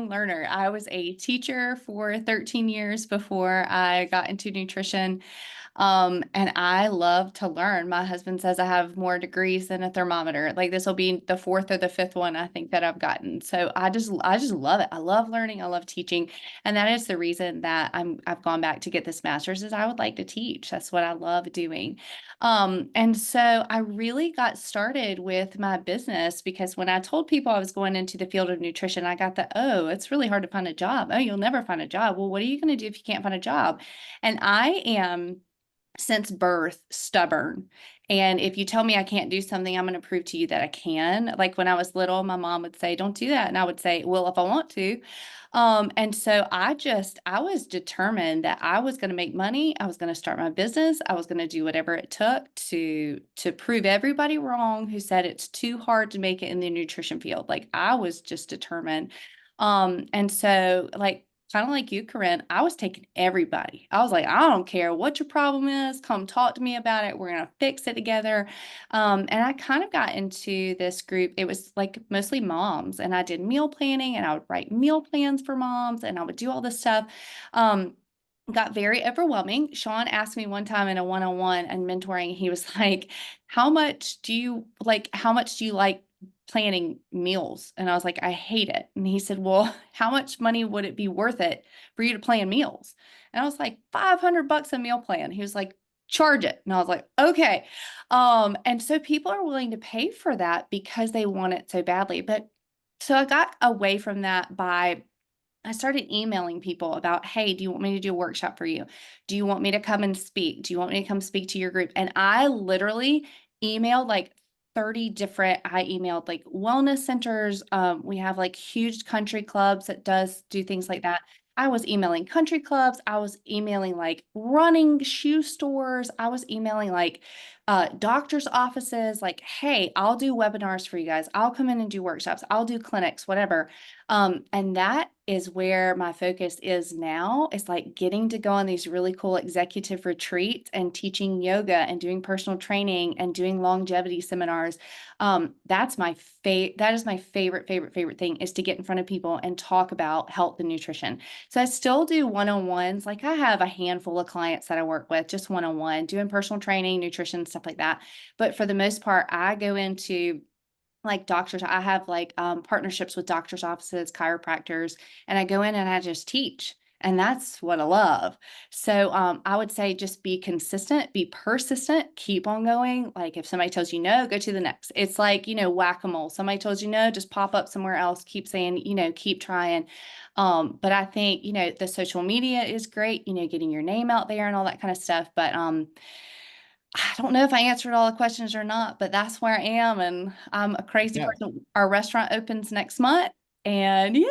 lifelong learner. I was a teacher for 13 years before I got into nutrition. And I love to learn. My husband says I have more degrees than a thermometer. Like this will be the fourth or the fifth one I think that I've gotten. So I just love it. I love learning. I love teaching. And that is the reason that I've gone back to get this master's is I would like to teach. That's what I love doing. And so I really got started with my business because when I told people I was going into the field of nutrition, I got the, oh, it's really hard to find a job. Oh, you'll never find a job. Well, what are you going to do if you can't find a job? And I am since birth stubborn. And if you tell me I can't do something, I'm going to prove to you that I can. Like when I was little, my mom would say, don't do that. And I would say, well, if I want to. And so I was determined that I was going to make money. I was going to start my business. I was going to do whatever it took to prove everybody wrong who said it's too hard to make it in the nutrition field. Like I was just determined. And so like kind of like you, Corinne, I was taking everybody. I was like, I don't care what your problem is. Come talk to me about it. We're going to fix it together. And I kind of got into this group. It was like mostly moms, and I did meal planning and I would write meal plans for moms and I would do all this stuff. Um, Got very overwhelming. Sean asked me one time in a one-on-one and mentoring, he was like, how much do you like planning meals? And I was like, I hate it. And he said, well, how much money would it be worth it for you to plan meals? And I was like, $500 a meal plan. He was like, charge it. And I was like, okay. And so people are willing to pay for that because they want it so badly. But so I got away from that by I started emailing people about, hey, do you want me to do a workshop for you? Do you want me to come and speak? Do you want me to come speak to your group? And I literally emailed like 30 different, I emailed like wellness centers. We have like huge country clubs that do things like that. I was emailing country clubs. I was emailing like running shoe stores. I was emailing like doctor's offices, like, hey, I'll do webinars for you guys. I'll come in and do workshops. I'll do clinics, whatever. And that is where my focus is now. It's like getting to go on these really cool executive retreats and teaching yoga and doing personal training and doing longevity seminars. That is my favorite thing is to get in front of people and talk about health and nutrition. So I still do one-on-ones. Like I have a handful of clients that I work with, just one-on-one, doing personal training, nutrition, stuff like that. But for the most part, I go into like doctors. I have like partnerships with doctors' offices, chiropractors, and I go in and I just teach. And that's what I love. So I would say just be consistent, be persistent, keep on going. Like if somebody tells you no, go to the next. It's like, whack-a-mole. Somebody tells you no, just pop up somewhere else, keep saying, keep trying. But I think, the social media is great, getting your name out there and all that kind of stuff. But I don't know if I answered all the questions or not, but that's where I am. And I'm a crazy Yeah. person. Our restaurant opens next month and yay!